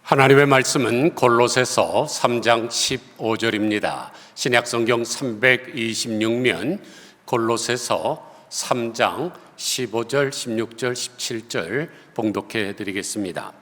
하나님의 말씀은 골로새서 3장 15절입니다. 신약성경 326면 골로새서 3장 15절, 16절, 17절 봉독해 드리겠습니다.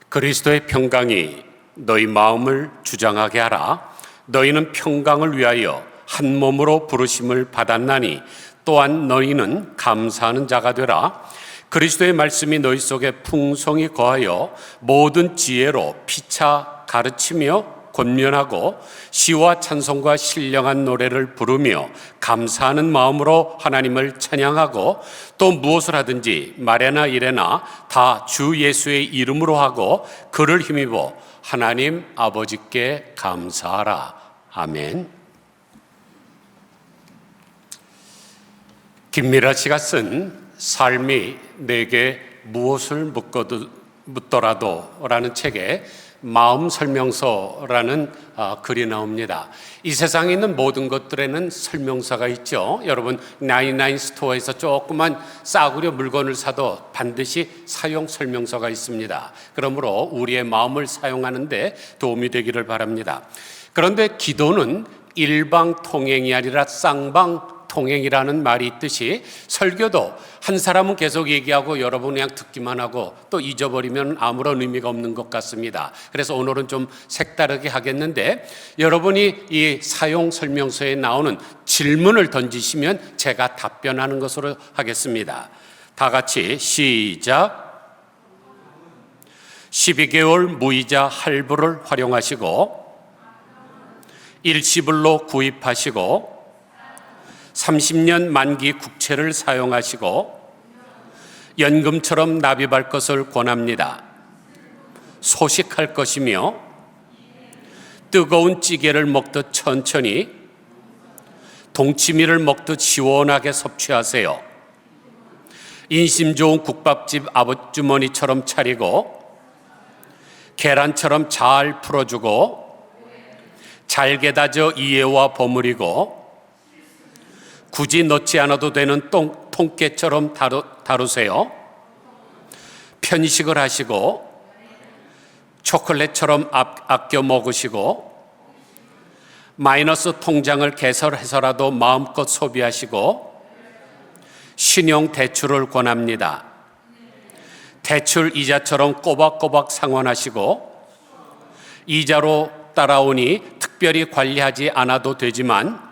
그리스도의 평강이 너희 마음을 주장하게 하라. 너희는 평강을 위하여 한 몸으로 부르심을 받았나니 또한 너희는 감사하는 자가 되라. 그리스도의 말씀이 너희 속에 풍성히 거하여 모든 지혜로 피차 가르치며 권면하고 시와 찬송과 신령한 노래를 부르며 감사하는 마음으로 하나님을 찬양하고 또 무엇을 하든지 말에나 일에나 다 주 예수의 이름으로 하고 그를 힘입어 하나님 아버지께 감사하라. 아멘. 김미라 씨가 쓴 삶이 내게 무엇을 묻더라도 라는 책에 마음 설명서라는 글이 나옵니다. 이 세상에 있는 모든 것들에는 설명서가 있죠. 여러분 99 스토어에서 조그만 싸구려 물건을 사도 반드시 사용 설명서가 있습니다. 그러므로 우리의 마음을 사용하는데 도움이 되기를 바랍니다. 그런데 기도는 일방통행이 아니라 쌍방통행이라는 말이 있듯이 설교도 한 사람은 계속 얘기하고 여러분 그냥 듣기만 하고 또 잊어버리면 아무런 의미가 없는 것 같습니다. 그래서 오늘은 좀 색다르게 하겠는데 여러분이 이 사용 설명서에 나오는 질문을 던지시면 제가 답변하는 것으로 하겠습니다. 다 같이 시작. 12개월 무이자 할부를 활용하시고 일시불로 구입하시고 30년 만기 국채를 사용하시고 연금처럼 납입할 것을 권합니다. 소식할 것이며 뜨거운 찌개를 먹듯 천천히 동치미를 먹듯 시원하게 섭취하세요. 인심 좋은 국밥집 아버주머니처럼 차리고 계란처럼 잘 풀어주고 잘게 다져 이해와 버무리고 굳이 넣지 않아도 되는 통깨처럼 다루세요. 편식을 하시고 초콜릿처럼 아껴 먹으시고 마이너스 통장을 개설해서라도 마음껏 소비하시고 신용 대출을 권합니다. 대출 이자처럼 꼬박꼬박 상환하시고 이자로 따라오니 특별히 관리하지 않아도 되지만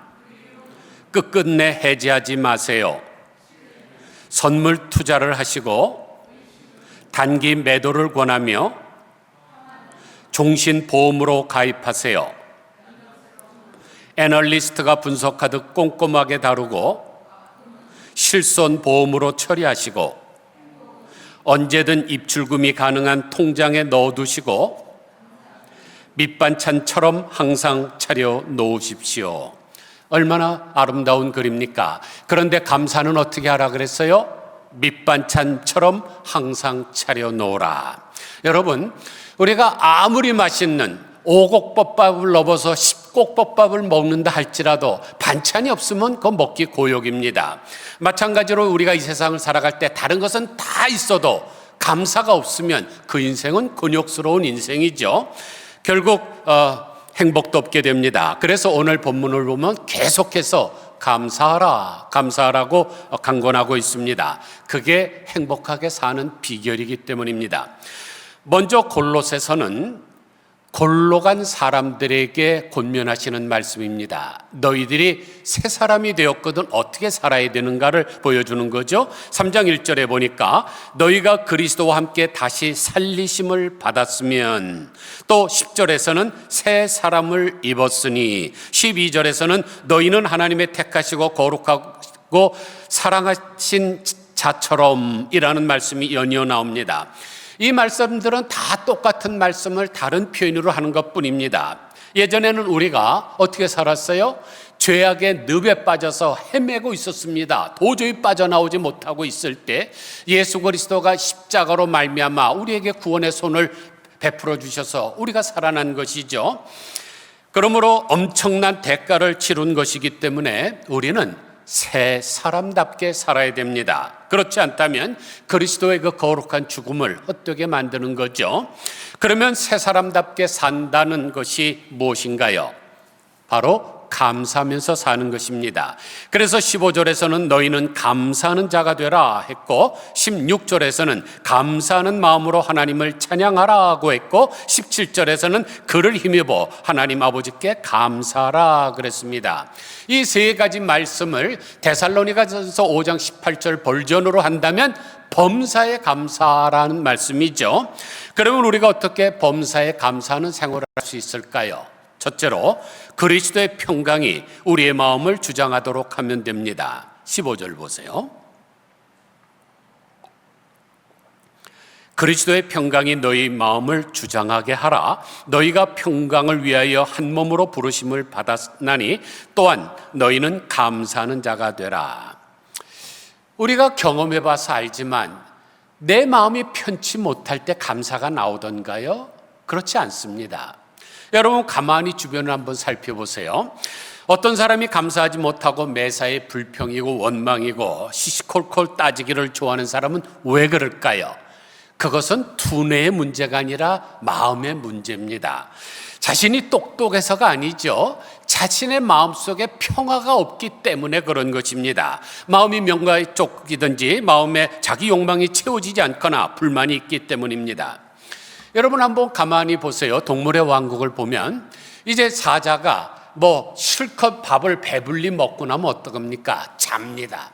끝끝내 해지하지 마세요. 선물 투자를 하시고 단기 매도를 권하며 종신보험으로 가입하세요. 애널리스트가 분석하듯 꼼꼼하게 다루고 실손보험으로 처리하시고 언제든 입출금이 가능한 통장에 넣어두시고 밑반찬처럼 항상 차려 놓으십시오. 얼마나 아름다운 글입니까? 그런데 감사는 어떻게 하라 그랬어요? 밑반찬처럼 항상 차려 놓으라. 여러분, 우리가 아무리 맛있는 5곡밥을 넣어서 10곡밥을 먹는다 할지라도 반찬이 없으면 그건 먹기 고역입니다. 마찬가지로 우리가 이 세상을 살아갈 때 다른 것은 다 있어도 감사가 없으면 그 인생은 곤욕스러운 인생이죠. 결국 행복도 없게 됩니다. 그래서 오늘 본문을 보면 계속해서 감사하라고 강권하고 있습니다. 그게 행복하게 사는 비결이기 때문입니다. 먼저 골로새서는 골로 간 사람들에게 권면하시는 말씀입니다. 너희들이 새 사람이 되었거든 어떻게 살아야 되는가를 보여주는 거죠. 3장 1절에 보니까 너희가 그리스도와 함께 다시 살리심을 받았으면, 또 10절에서는 새 사람을 입었으니, 12절에서는 너희는 하나님의 택하시고 거룩하고 사랑하신 자처럼 이라는 말씀이 연이어 나옵니다. 이 말씀들은 다 똑같은 말씀을 다른 표현으로 하는 것뿐입니다. 예전에는 우리가 어떻게 살았어요? 죄악의 늪에 빠져서 헤매고 있었습니다. 도저히 빠져나오지 못하고 있을 때 예수 그리스도가 십자가로 말미암아 우리에게 구원의 손을 베풀어 주셔서 우리가 살아난 것이죠. 그러므로 엄청난 대가를 치른 것이기 때문에 우리는 새 사람답게 살아야 됩니다. 그렇지 않다면 그리스도의 그 거룩한 죽음을 헛되게 만드는 거죠. 그러면 새 사람답게 산다는 것이 무엇인가요? 바로 감사하면서 사는 것입니다. 그래서 15절에서는 너희는 감사하는 자가 되라 했고 16절에서는 감사하는 마음으로 하나님을 찬양하라고 했고 17절에서는 그를 힘입어 하나님 아버지께 감사하라 그랬습니다. 이 세 가지 말씀을 데살로니가전서 5장 18절 버전으로 한다면 범사에 감사라는 말씀이죠. 그러면 우리가 어떻게 범사에 감사하는 생활을 할 수 있을까요? 첫째로 그리스도의 평강이 우리의 마음을 주장하도록 하면 됩니다. 15절 보세요. 그리스도의 평강이 너희 마음을 주장하게 하라. 너희가 평강을 위하여 한 몸으로 부르심을 받았나니 또한 너희는 감사하는 자가 되라. 우리가 경험해 봐서 알지만 내 마음이 편치 못할 때 감사가 나오던가요? 그렇지 않습니다. 여러분 가만히 주변을 한번 살펴보세요. 어떤 사람이 감사하지 못하고 매사에 불평이고 원망이고 시시콜콜 따지기를 좋아하는 사람은 왜 그럴까요? 그것은 두뇌의 문제가 아니라 마음의 문제입니다. 자신이 똑똑해서가 아니죠. 자신의 마음속에 평화가 없기 때문에 그런 것입니다. 마음이 뭔가에 쫓기든지 마음에 자기 욕망이 채워지지 않거나 불만이 있기 때문입니다. 여러분 한번 가만히 보세요. 동물의 왕국을 보면 이제 사자가 실컷 밥을 배불리 먹고 나면 어떡합니까? 잡니다.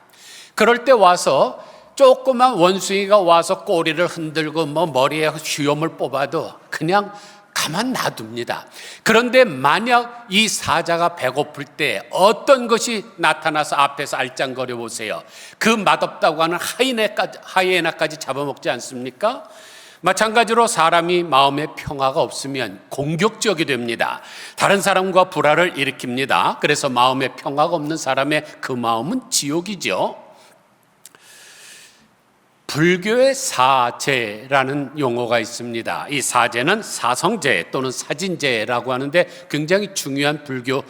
그럴 때 와서 조그만 원숭이가 와서 꼬리를 흔들고 머리에 수염을 뽑아도 그냥 가만 놔둡니다. 그런데 만약 이 사자가 배고플 때 어떤 것이 나타나서 앞에서 알짱거려 보세요. 그 맛없다고 하는 하이에나까지 잡아먹지 않습니까? 마찬가지로 사람이 마음에 평화가 없으면 공격적이 됩니다. 다른 사람과 불화를 일으킵니다. 그래서 마음에 평화가 없는 사람의 그 마음은 지옥이죠. 불교의 사제라는 용어가 있습니다. 이 사제는 사성제 또는 사진제라고 하는데 굉장히 중요한 불교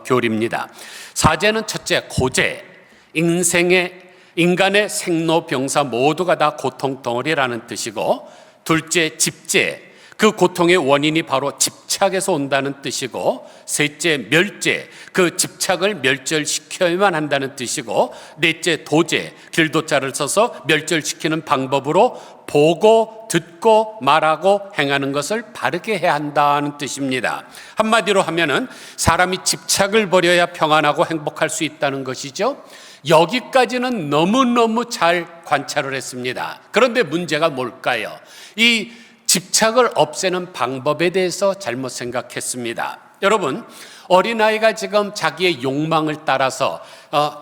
교리입니다. 사제는 첫째 고제, 인간의 생로병사 모두가 다 고통 덩어리라는 뜻이고, 둘째 집제, 그 고통의 원인이 바로 집착에서 온다는 뜻이고, 셋째 멸제, 그 집착을 멸절시켜야만 한다는 뜻이고, 넷째 도제, 길도자를 써서 멸절시키는 방법으로 보고 듣고 말하고 행하는 것을 바르게 해야 한다는 뜻입니다. 한마디로 하면은 사람이 집착을 버려야 평안하고 행복할 수 있다는 것이죠. 여기까지는 너무너무 잘 관찰을 했습니다. 그런데 문제가 뭘까요? 이 집착을 없애는 방법에 대해서 잘못 생각했습니다. 여러분, 어린아이가 지금 자기의 욕망을 따라서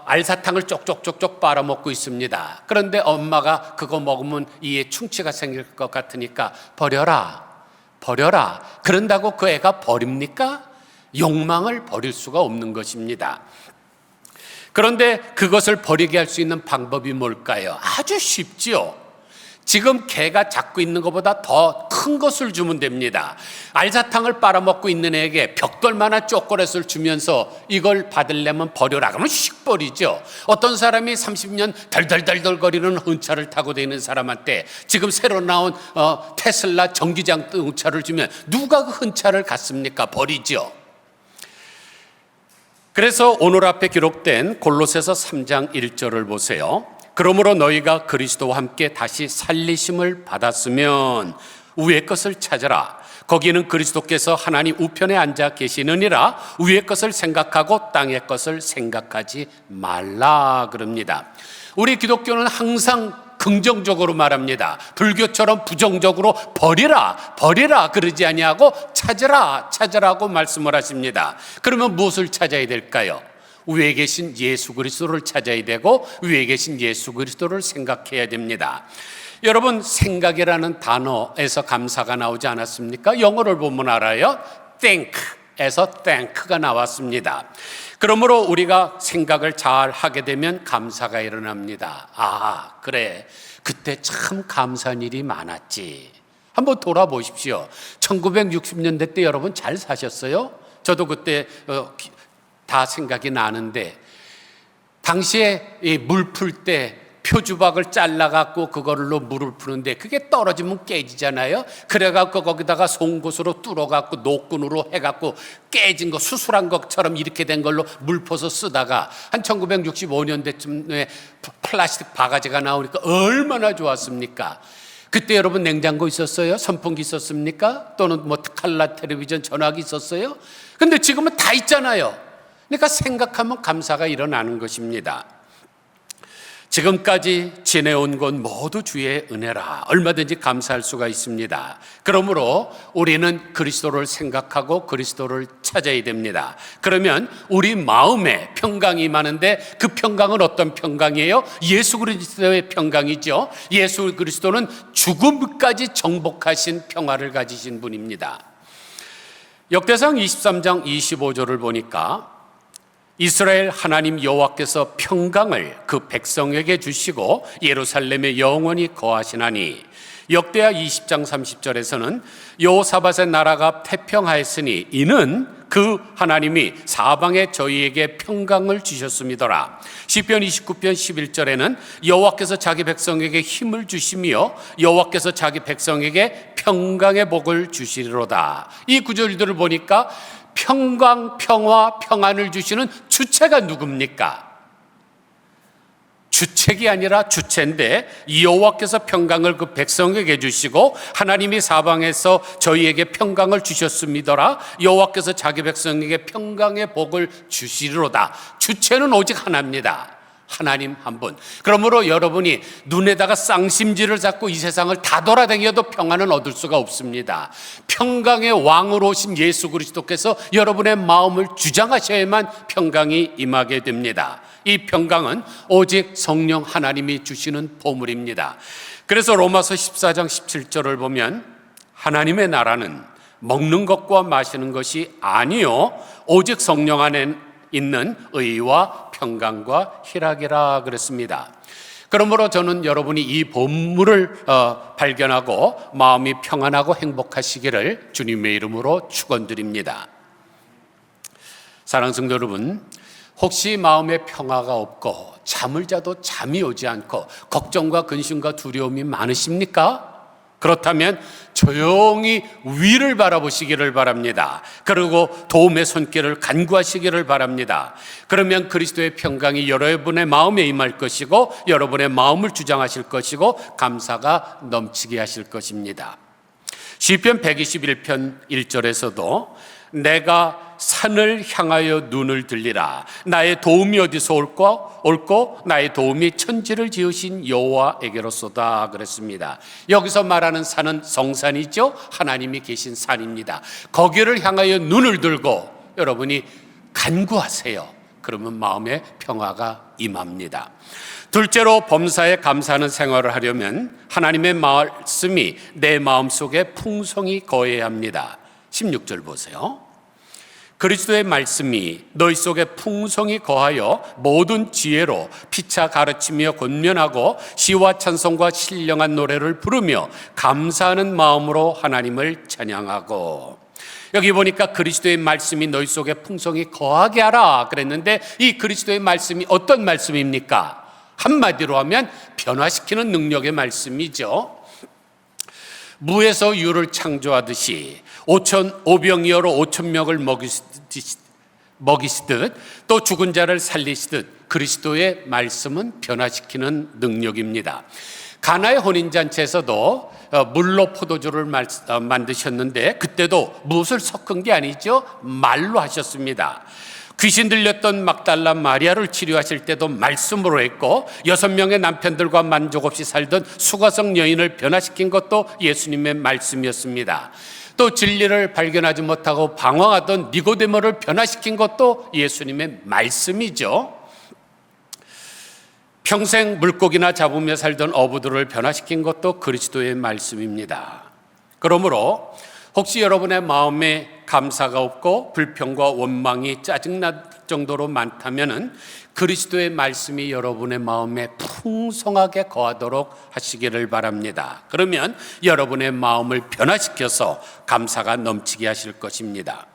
알사탕을 쪽쪽쪽쪽 빨아먹고 있습니다. 그런데 엄마가 그거 먹으면 이에 충치가 생길 것 같으니까 버려라. 그런다고 그 애가 버립니까? 욕망을 버릴 수가 없는 것입니다. 그런데 그것을 버리게 할 수 있는 방법이 뭘까요? 아주 쉽지요. 지금 개가 잡고 있는 것보다 더 큰 것을 주면 됩니다. 알사탕을 빨아먹고 있는 애에게 벽돌만한 초콜릿을 주면서 이걸 받으려면 버려라 그러면 씩 버리죠. 어떤 사람이 30년 덜덜덜덜거리는 헌차를 타고 다니는 사람한테 지금 새로 나온 테슬라 전기자동차를 주면 누가 그 헌차를 갖습니까? 버리죠. 그래서 오늘 앞에 기록된 골로새서 3장 1절을 보세요. 그러므로 너희가 그리스도와 함께 다시 살리심을 받았으면 위의 것을 찾아라. 거기는 그리스도께서 하나님 우편에 앉아 계시느니라. 위의 것을 생각하고 땅의 것을 생각하지 말라 그럽니다. 우리 기독교는 항상 긍정적으로 말합니다. 불교처럼 부정적으로 버리라 그러지 아니하고 찾으라고 말씀을 하십니다. 그러면 무엇을 찾아야 될까요? 위에 계신 예수 그리스도를 찾아야 되고 위에 계신 예수 그리스도를 생각해야 됩니다. 여러분, 생각이라는 단어에서 감사가 나오지 않았습니까? 영어를 보면 알아요. think에서 thank가 나왔습니다. 그러므로 우리가 생각을 잘 하게 되면 감사가 일어납니다. 아, 그래, 그때 참 감사한 일이 많았지. 한번 돌아보십시오. 1960년대 때 여러분 잘 사셨어요? 저도 그때 다 생각이 나는데 당시에 이 물 풀 때 표주박을 잘라갖고 그걸로 물을 푸는데 그게 떨어지면 깨지잖아요. 그래갖고 거기다가 송곳으로 뚫어갖고 노끈으로 해갖고 깨진 거, 수술한 것처럼 이렇게 된 걸로 물 퍼서 쓰다가 한 1965년대쯤에 플라스틱 바가지가 나오니까 얼마나 좋았습니까? 그때 여러분 냉장고 있었어요? 선풍기 있었습니까? 또는 뭐 칼라 텔레비전, 전화기 있었어요? 근데 지금은 다 있잖아요. 그러니까 생각하면 감사가 일어나는 것입니다. 지금까지 지내온 것 모두 주의 은혜라 얼마든지 감사할 수가 있습니다. 그러므로 우리는 그리스도를 생각하고 그리스도를 찾아야 됩니다. 그러면 우리 마음에 평강이 임하는데 그 평강은 어떤 평강이에요? 예수 그리스도의 평강이죠. 예수 그리스도는 죽음까지 정복하신 평화를 가지신 분입니다. 역대상 23장 25절을 보니까 이스라엘 하나님 여호와께서 평강을 그 백성에게 주시고 예루살렘에 영원히 거하시나니, 역대하 20장 30절에서는 여호사밧의 나라가 태평하였으니 이는 그 하나님이 사방에 저희에게 평강을 주셨음이더라. 시편 29편 11절에는 여호와께서 자기 백성에게 힘을 주시며 여호와께서 자기 백성에게 평강의 복을 주시리로다. 이 구절들을 보니까 평강, 평화, 평안을 주시는 주체가 누굽니까? 주책이 아니라 주체인데 여호와께서 평강을 그 백성에게 주시고 하나님이 사방에서 저희에게 평강을 주셨음이더라. 여호와께서 자기 백성에게 평강의 복을 주시리로다. 주체는 오직 하나입니다. 하나님 한 분. 그러므로 여러분이 눈에다가 쌍심지를 잡고 이 세상을 다 돌아다녀도 평안은 얻을 수가 없습니다. 평강의 왕으로 오신 예수 그리스도께서 여러분의 마음을 주장하셔야만 평강이 임하게 됩니다. 이 평강은 오직 성령 하나님이 주시는 보물입니다. 그래서 로마서 14장 17절을 보면 하나님의 나라는 먹는 것과 마시는 것이 아니요 오직 성령 안에 있는 의와 평강과 희락이라 그랬습니다. 그러므로 저는 여러분이 이 본문을 발견하고 마음이 평안하고 행복하시기를 주님의 이름으로 축원드립니다. 사랑하는 성도 여러분, 혹시 마음에 평화가 없고 잠을 자도 잠이 오지 않고 걱정과 근심과 두려움이 많으십니까? 그렇다면 조용히 위를 바라보시기를 바랍니다. 그리고 도움의 손길을 간구하시기를 바랍니다. 그러면 그리스도의 평강이 여러분의 마음에 임할 것이고 여러분의 마음을 주장하실 것이고 감사가 넘치게 하실 것입니다. 시편 121편 1절에서도 내가 산을 향하여 눈을 들리라. 나의 도움이 어디서 올고 나의 도움이 천지를 지으신 여호와에게로소다 그랬습니다. 여기서 말하는 산은 성산이죠. 하나님이 계신 산입니다. 거기를 향하여 눈을 들고 여러분이 간구하세요. 그러면 마음에 평화가 임합니다. 둘째로 범사에 감사하는 생활을 하려면 하나님의 말씀이 내 마음속에 풍성히 거해야 합니다. 16절 보세요. 그리스도의 말씀이 너희 속에 풍성히 거하여 모든 지혜로 피차 가르치며 권면하고 시와 찬송과 신령한 노래를 부르며 감사하는 마음으로 하나님을 찬양하고. 여기 보니까 그리스도의 말씀이 너희 속에 풍성히 거하게 하라 그랬는데 이 그리스도의 말씀이 어떤 말씀입니까? 한마디로 하면 변화시키는 능력의 말씀이죠. 무에서 유를 창조하듯이 오병이어로 5,000명을 먹이시듯 또 죽은 자를 살리시듯 그리스도의 말씀은 변화시키는 능력입니다. 가나의 혼인잔치에서도 물로 포도주를 만드셨는데 그때도 무엇을 섞은 게 아니죠. 말로 하셨습니다. 귀신 들렸던 막달라 마리아를 치료하실 때도 말씀으로 했고 6명의 남편들과 만족 없이 살던 수가성 여인을 변화시킨 것도 예수님의 말씀이었습니다. 또 진리를 발견하지 못하고 방황하던 니고데모를 변화시킨 것도 예수님의 말씀이죠. 평생 물고기나 잡으며 살던 어부들을 변화시킨 것도 그리스도의 말씀입니다. 그러므로 혹시 여러분의 마음에 감사가 없고 불평과 원망이 짜증날 정도로 많다면 그리스도의 말씀이 여러분의 마음에 풍성하게 거하도록 하시기를 바랍니다. 그러면 여러분의 마음을 변화시켜서 감사가 넘치게 하실 것입니다.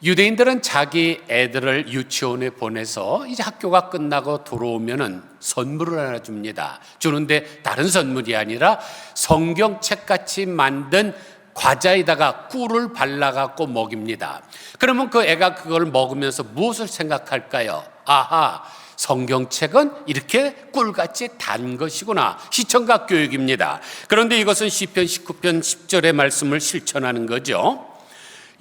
유대인들은 자기 애들을 유치원에 보내서 이제 학교가 끝나고 들어오면은 선물을 하나 줍니다. 주는데 다른 선물이 아니라 성경책 같이 만든 과자에다가 꿀을 발라갖고 먹입니다. 그러면 그 애가 그걸 먹으면서 무엇을 생각할까요? 아하, 성경책은 이렇게 꿀같이 단 것이구나. 시청각 교육입니다. 그런데 이것은 시편 19편 10절의 말씀을 실천하는 거죠.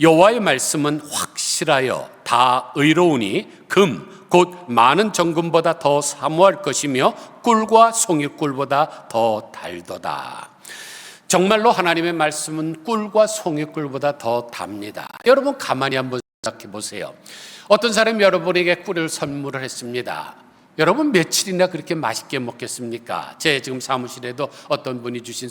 여호와의 말씀은 확실하여 다 의로우니 금 곧 많은 정금보다 더 사모할 것이며 꿀과 송이꿀보다 더 달도다. 정말로 하나님의 말씀은 꿀과 송이꿀보다 더 답니다. 여러분 가만히 한번 생각해 보세요. 어떤 사람이 여러분에게 꿀을 선물을 했습니다. 여러분 며칠이나 그렇게 맛있게 먹겠습니까? 제 지금 사무실에도 어떤 분이 주신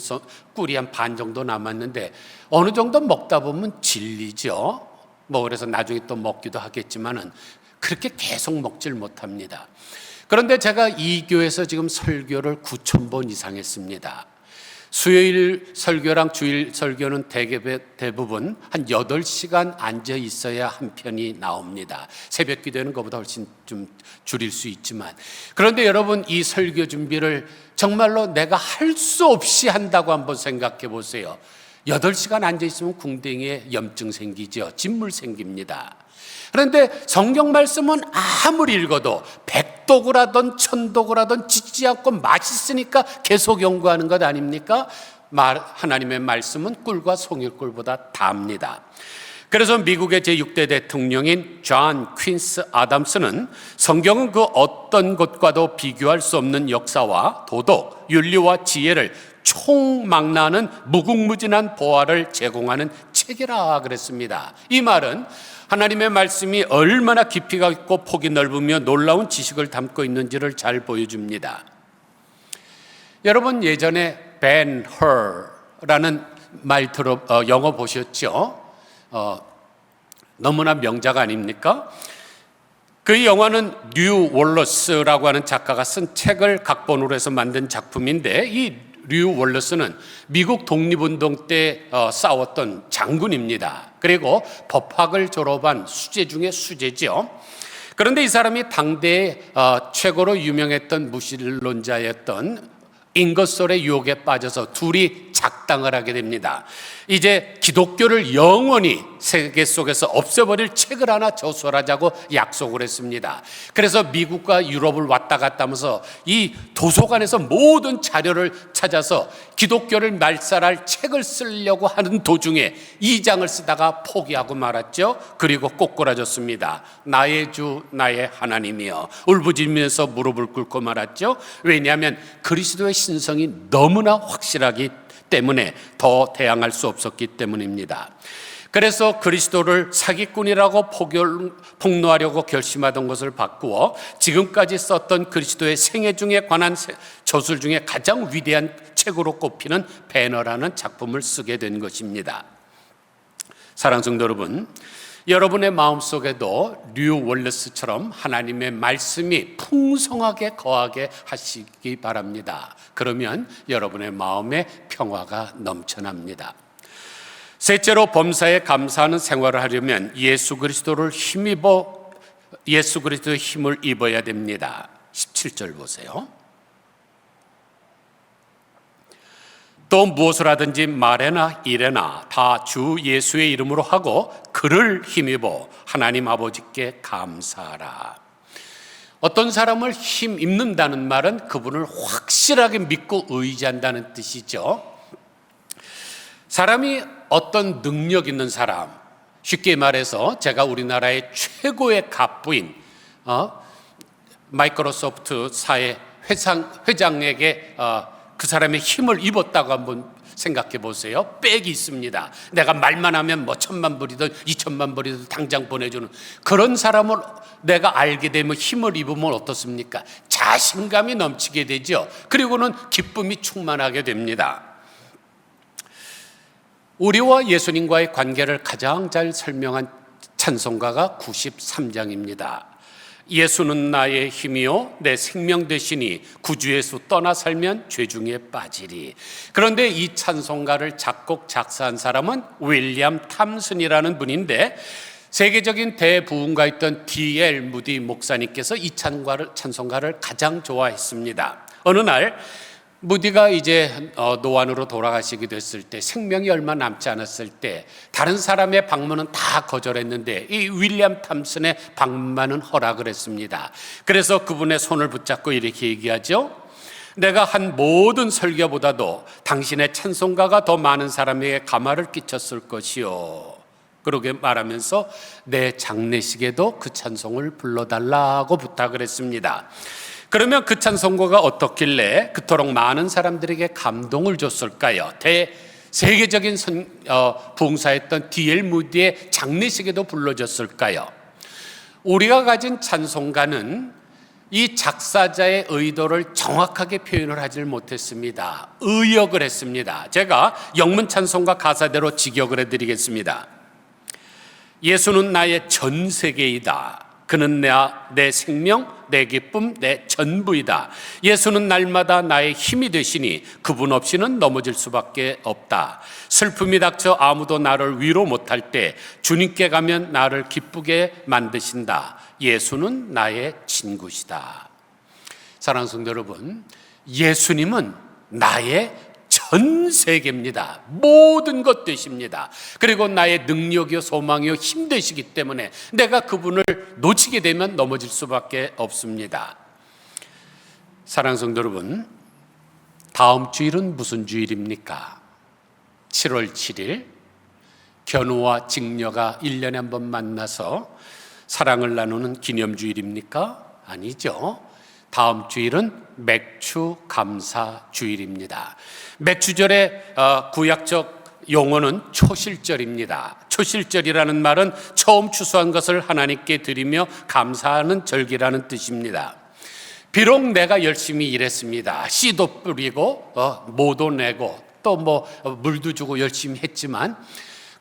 꿀이 한 반 정도 남았는데 어느 정도 먹다 보면 질리죠. 그래서 나중에 또 먹기도 하겠지만은 그렇게 계속 먹질 못합니다. 그런데 제가 이 교회에서 지금 설교를 9,000번 이상 했습니다. 수요일 설교랑 주일 설교는 대부분 한 8시간 앉아 있어야 한 편이 나옵니다. 새벽 기도는 그보다 훨씬 좀 줄일 수 있지만, 그런데 여러분 이 설교 준비를 정말로 내가 할 수 없이 한다고 한번 생각해 보세요. 8시간 앉아 있으면 궁뎅이에 염증 생기죠. 진물 생깁니다. 그런데 성경 말씀은 아무리 읽어도 100독을 1000독을 하든 지지 않고 맛있으니까 계속 연구하는 것 아닙니까? 하나님의 말씀은 꿀과 송이꿀보다 답니다. 그래서 미국의 제6대 대통령인 존 퀸스 아담스는 성경은 그 어떤 것과도 비교할 수 없는 역사와 도덕, 윤리와 지혜를 총망라하는 무궁무진한 보화를 제공하는 책이라 그랬습니다. 이 말은 하나님의 말씀이 얼마나 깊이가 있고 폭이 넓으며 놀라운 지식을 담고 있는지를 잘 보여줍니다. 여러분 예전에 Ben Hur라는 말 영어 보셨죠? 너무나 명작 아닙니까? 그 영화는 류 월러스라고 하는 작가가 쓴 책을 각본으로 해서 만든 작품인데, 이 류 월러스는 미국 독립운동 때 싸웠던 장군입니다. 그리고 법학을 졸업한 수재 중에 수재죠. 그런데 이 사람이 당대에 최고로 유명했던 무신론자였던 잉거솔의 유혹에 빠져서 둘이 작당을 하게 됩니다. 이제 기독교를 영원히 세계 속에서 없애버릴 책을 하나 저술하자고 약속을 했습니다. 그래서 미국과 유럽을 왔다 갔다 하면서 이 도서관에서 모든 자료를 찾아서 기독교를 말살할 책을 쓰려고 하는 도중에 이 장을 쓰다가 포기하고 말았죠. 그리고 꼬꾸라졌습니다. 나의 주 나의 하나님이여 울부짖으면서 무릎을 꿇고 말았죠. 왜냐하면 그리스도의 신성이 너무나 확실하기 때문에 더 대항할 수 없었기 때문입니다. 그래서 그리스도를 사기꾼이라고 폭로하려고 결심하던 것을 바꾸어 지금까지 썼던 그리스도의 생애 중에 관한 저술 중에 가장 위대한 책으로 꼽히는 배너라는 작품을 쓰게 된 것입니다. 사랑하는 성도 여러분, 여러분의 마음속에도 류 월러스처럼 하나님의 말씀이 풍성하게 거하게 하시기 바랍니다. 그러면 여러분의 마음에 평화가 넘쳐납니다. 셋째로 범사에 감사하는 생활을 하려면 예수 그리스도의 힘을 입어야 됩니다. 17절 보세요. 또 무엇을 하든지 말에나 일에나 다 주 예수의 이름으로 하고 그를 힘입어 하나님 아버지께 감사하라. 어떤 사람을 힘입는다는 말은 그분을 확실하게 믿고 의지한다는 뜻이죠. 사람이 어떤 능력 있는 사람, 쉽게 말해서 제가 우리나라의 최고의 갑부인 마이크로소프트사의 회장에게 그 사람의 힘을 입었다고 한번 생각해 보세요. 백이 있습니다. 내가 말만 하면 1,000만 불이든 2,000만 불이든 당장 보내주는 그런 사람을 내가 알게 되면 힘을 입으면 어떻습니까? 자신감이 넘치게 되죠. 그리고는 기쁨이 충만하게 됩니다. 우리와 예수님과의 관계를 가장 잘 설명한 찬송가가 93장입니다. 예수는 나의 힘이요 내 생명 되시니 구주 예수 떠나 살면 죄 중에 빠지리. 그런데 이 찬송가를 작곡 작사한 사람은 윌리엄 탐슨이라는 분인데 세계적인 대부흥가였던 D.L. 무디 목사님께서 이 찬송가를 가장 좋아했습니다. 어느 날 무디가 이제 노안으로 돌아가시게 됐을 때, 생명이 얼마 남지 않았을 때 다른 사람의 방문은 다 거절했는데 이 윌리엄 탐슨의 방문만은 허락을 했습니다. 그래서 그분의 손을 붙잡고 이렇게 얘기하죠. 내가 한 모든 설교보다도 당신의 찬송가가 더 많은 사람에게 감화를 끼쳤을 것이요. 그러게 말하면서 내 장례식에도 그 찬송을 불러달라고 부탁을 했습니다. 그러면 그 찬송가가 어떻길래 그토록 많은 사람들에게 감동을 줬을까요? 세계적인 부흥사였던 D.L. 무디의 장례식에도 불러줬을까요? 우리가 가진 찬송가는 이 작사자의 의도를 정확하게 표현을 하지 못했습니다. 의역을 했습니다. 제가 영문 찬송가 가사대로 직역을 해드리겠습니다. 예수는 나의 전 세계이다. 그는 내 생명, 내 기쁨, 내 전부이다. 예수는 날마다 나의 힘이 되시니 그분 없이는 넘어질 수밖에 없다. 슬픔이 닥쳐 아무도 나를 위로 못할 때 주님께 가면 나를 기쁘게 만드신다. 예수는 나의 친구시다. 사랑하는 성도 여러분, 예수님은 나의 전 세계입니다. 모든 것 되십니다. 그리고 나의 능력이요 소망이요 힘 되시기 때문에 내가 그분을 놓치게 되면 넘어질 수밖에 없습니다. 사랑하는 성도 여러분, 다음 주일은 무슨 주일입니까? 7월 7일 견우와 직녀가 1년에 한 번 만나서 사랑을 나누는 기념주일입니까? 아니죠. 다음 주일은 맥주 감사 주일입니다. 맥주절의 구약적 용어는 초실절입니다. 초실절이라는 말은 처음 추수한 것을 하나님께 드리며 감사하는 절기라는 뜻입니다. 비록 내가 열심히 일했습니다. 씨도 뿌리고 모도 내고 또 물도 주고 열심히 했지만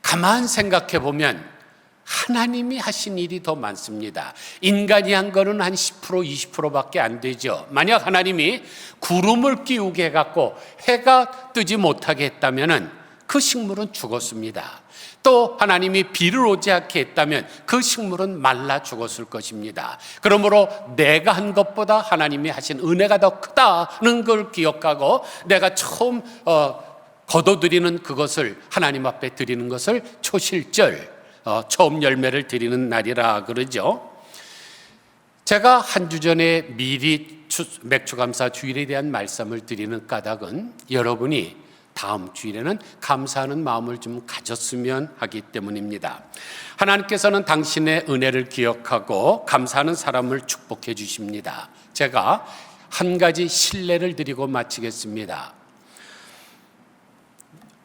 가만 생각해 보면 하나님이 하신 일이 더 많습니다. 인간이 한 거는 한 10%, 20%밖에 안 되죠. 만약 하나님이 구름을 끼우게 해갖고 해가 뜨지 못하게 했다면 그 식물은 죽었습니다. 또 하나님이 비를 오지 않게 했다면 그 식물은 말라 죽었을 것입니다. 그러므로 내가 한 것보다 하나님이 하신 은혜가 더 크다는 걸 기억하고 내가 처음 거둬들이는 그것을 하나님 앞에 드리는 것을 초실절, 처음 열매를 드리는 날이라 그러죠. 제가 한 주 전에 미리 맥주감사 주일에 대한 말씀을 드리는 까닭은 여러분이 다음 주일에는 감사하는 마음을 좀 가졌으면 하기 때문입니다. 하나님께서는 당신의 은혜를 기억하고 감사하는 사람을 축복해 주십니다. 제가 한 가지 신뢰를 드리고 마치겠습니다.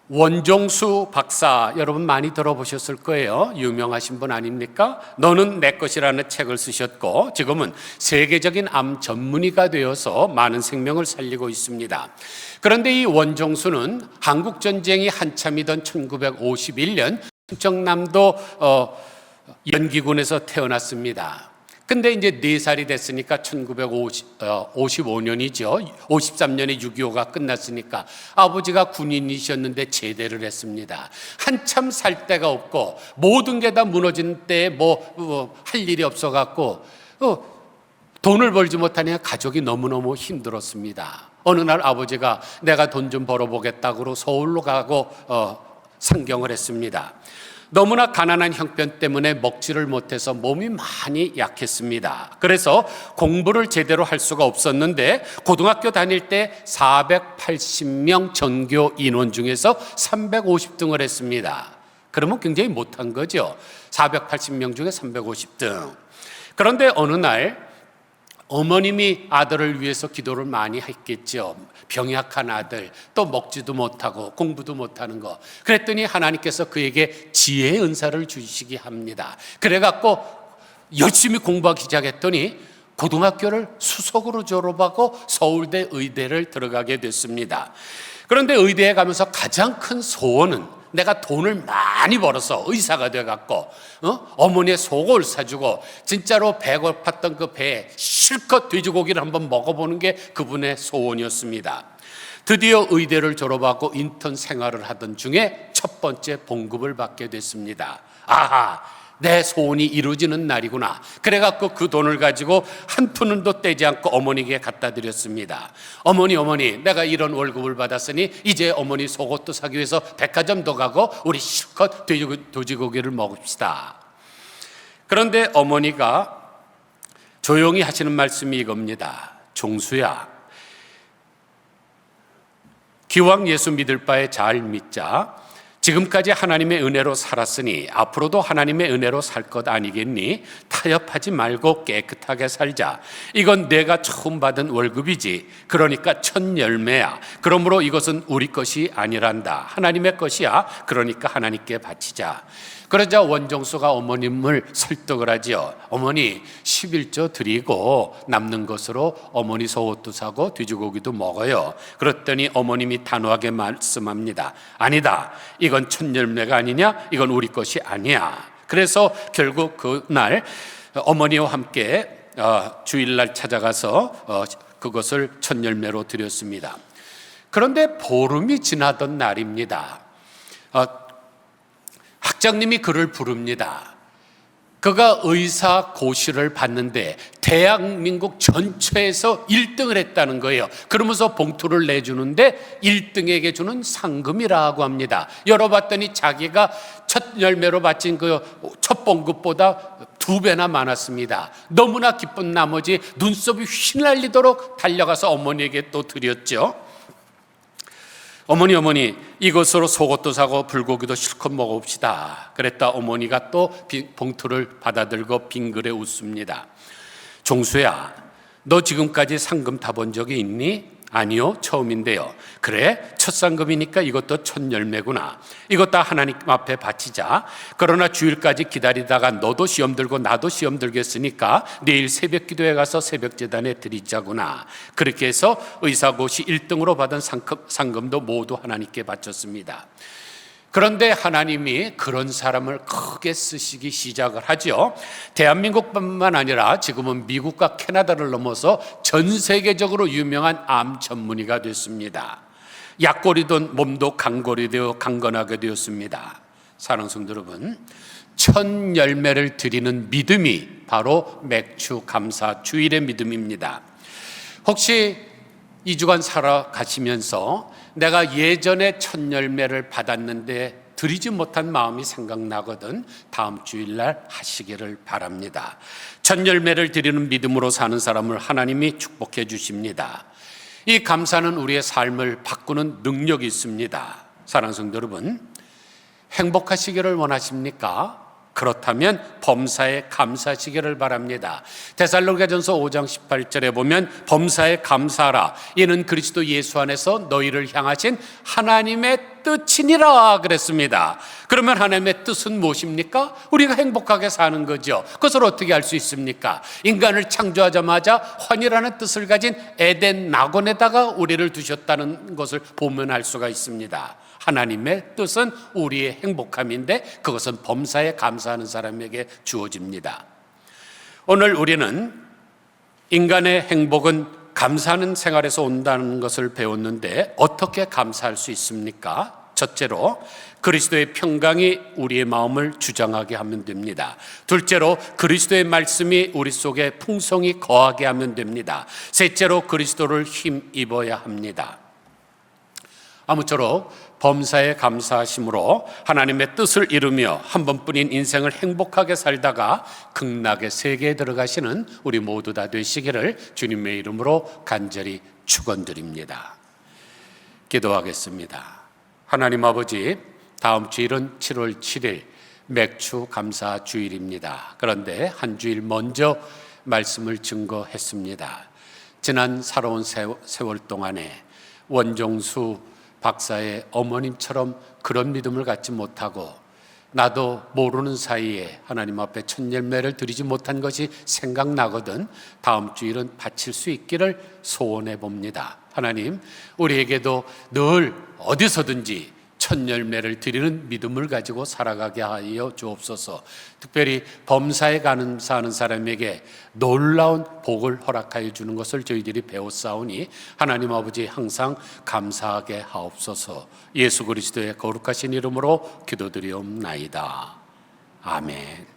원종수 박사, 여러분 많이 들어보셨을 거예요. 유명하신 분 아닙니까? 너는 내 것이라는 책을 쓰셨고 지금은 세계적인 암 전문의가 되어서 많은 생명을 살리고 있습니다. 그런데 이 원종수는 한국전쟁이 한참이던 1951년 충청남도 연기군에서 태어났습니다. 근데 이제 4살이 됐으니까 1955년이죠. 53년에 6.25가 끝났으니까 아버지가 군인이셨는데 제대를 했습니다. 한참 살 데가 없고 모든 게 다 무너진 때에 할 일이 없어갖고 돈을 벌지 못하니까 가족이 너무너무 힘들었습니다. 어느 날 아버지가 내가 돈 좀 벌어보겠다고 서울로 가고 상경을 했습니다. 너무나 가난한 형편 때문에 먹지를 못해서 몸이 많이 약했습니다. 그래서 공부를 제대로 할 수가 없었는데 고등학교 다닐 때 480명 전교 인원 중에서 350등을 했습니다. 그러면 굉장히 못한 거죠. 480명 중에 350등. 그런데 어느 날 어머님이 아들을 위해서 기도를 많이 했겠죠. 병약한 아들, 또 먹지도 못하고 공부도 못하는 거. 그랬더니 하나님께서 그에게 지혜의 은사를 주시기 합니다. 그래갖고 열심히 공부하기 시작했더니 고등학교를 수석으로 졸업하고 서울대 의대를 들어가게 됐습니다. 그런데 의대에 가면서 가장 큰 소원은 내가 돈을 많이 벌어서 의사가 돼갖고 어머니의 속을 사주고 진짜로 배고팠던 그 배에 실컷 돼지고기를 한번 먹어보는 게 그분의 소원이었습니다. 드디어 의대를 졸업하고 인턴 생활을 하던 중에 첫 번째 봉급을 받게 됐습니다. 아하, 내 소원이 이루어지는 날이구나. 그래갖고 그 돈을 가지고 한 푼도 떼지 않고 어머니에게 갖다 드렸습니다. 어머니 내가 이런 월급을 받았으니 이제 어머니 속옷도 사기 위해서 백화점도 가고 우리 실컷 돼지고기를 먹읍시다. 그런데 어머니가 조용히 하시는 말씀이 이겁니다. 종수야, 기왕 예수 믿을 바에 잘 믿자. 지금까지 하나님의 은혜로 살았으니 앞으로도 하나님의 은혜로 살 것 아니겠니? 타협하지 말고 깨끗하게 살자. 이건 내가 처음 받은 월급이지. 그러니까 첫 열매야. 그러므로 이것은 우리 것이 아니란다. 하나님의 것이야. 그러니까 하나님께 바치자. 그러자 원종수가 어머님을 설득을 하지요. 어머니 11조 드리고 남는 것으로 어머니 속옷도 사고 돼지고기도 먹어요. 그랬더니 어머님이 단호하게 말씀합니다. 아니다. 이건 첫 열매가 아니냐? 이건 우리 것이 아니야. 그래서 결국 그날 어머니와 함께 주일날 찾아가서 그것을 첫 열매로 드렸습니다. 그런데 보름이 지나던 날입니다. 학장님이 그를 부릅니다. 그가 의사 고시를 받는데 대한민국 전체에서 1등을 했다는 거예요. 그러면서 봉투를 내주는데 1등에게 주는 상금이라고 합니다. 열어봤더니 자기가 첫 열매로 바친 그 첫 봉급보다 2배나 많았습니다. 너무나 기쁜 나머지 눈썹이 휘날리도록 달려가서 어머니에게 또 드렸죠. 어머니 이것으로 속옷도 사고 불고기도 실컷 먹어봅시다. 그랬다 어머니가 또 봉투를 받아들고 빙그레 웃습니다. 종수야, 너 지금까지 상금 타본 적이 있니? 아니요, 처음인데요. 그래, 첫 상금이니까 이것도 첫 열매구나. 이것 다 하나님 앞에 바치자. 그러나 주일까지 기다리다가 너도 시험 들고 나도 시험 들겠으니까 내일 새벽 기도에 가서 새벽 제단에 드리자구나. 그렇게 해서 의사고시 1등으로 받은 상금도 모두 하나님께 바쳤습니다. 그런데 하나님이 그런 사람을 크게 쓰시기 시작을 하죠. 대한민국뿐만 아니라 지금은 미국과 캐나다를 넘어서 전 세계적으로 유명한 암 전문의가 됐습니다. 약골이던 몸도 강골이 되어 강건하게 되었습니다. 사랑하는 성도 여러분, 첫 열매를 드리는 믿음이 바로 맥주 감사 주일의 믿음입니다. 혹시 2주간 살아가시면서 내가 예전에 첫 열매를 받았는데 드리지 못한 마음이 생각나거든 다음 주일날 하시기를 바랍니다. 첫 열매를 드리는 믿음으로 사는 사람을 하나님이 축복해 주십니다. 이 감사는 우리의 삶을 바꾸는 능력이 있습니다. 사랑하는 성도 여러분, 행복하시기를 원하십니까? 그렇다면 범사에 감사하시기를 바랍니다. 데살로니가전서 5장 18절에 보면 범사에 감사하라. 이는 그리스도 예수 안에서 너희를 향하신 하나님의 뜻이니라 그랬습니다. 그러면 하나님의 뜻은 무엇입니까? 우리가 행복하게 사는 거죠. 그것을 어떻게 알 수 있습니까? 인간을 창조하자마자 환희라는 뜻을 가진 에덴 낙원에다가 우리를 두셨다는 것을 보면 알 수가 있습니다. 하나님의 뜻은 우리의 행복함인데 그것은 범사에 감사하는 사람에게 주어집니다. 오늘 우리는 인간의 행복은 감사하는 생활에서 온다는 것을 배웠는데 어떻게 감사할 수 있습니까? 첫째로 그리스도의 평강이 우리의 마음을 주장하게 하면 됩니다. 둘째로 그리스도의 말씀이 우리 속에 풍성히 거하게 하면 됩니다. 셋째로 그리스도를 힘입어야 합니다. 아무쪼록 범사에 감사하심으로 하나님의 뜻을 이루며 한 번뿐인 인생을 행복하게 살다가 극락의 세계에 들어가시는 우리 모두 다 되시기를 주님의 이름으로 간절히 축원드립니다. 기도하겠습니다. 하나님 아버지, 다음 주일은 7월 7일 맥주 감사 주일입니다. 그런데 한 주일 먼저 말씀을 증거했습니다. 지난 살아온 세월 동안에 원종수 박사의 어머님처럼 그런 믿음을 갖지 못하고 나도 모르는 사이에 하나님 앞에 첫 열매를 드리지 못한 것이 생각나거든 다음 주일은 바칠 수 있기를 소원해 봅니다. 하나님, 우리에게도 늘 어디서든지 첫 열매를 드리는 믿음을 가지고 살아가게 하여 주옵소서. 특별히 범사에 감사하는 사람에게 놀라운 복을 허락하여 주는 것을 저희들이 배웠사오니 하나님 아버지 항상 감사하게 하옵소서. 예수 그리스도의 거룩하신 이름으로 기도드리옵나이다. 아멘.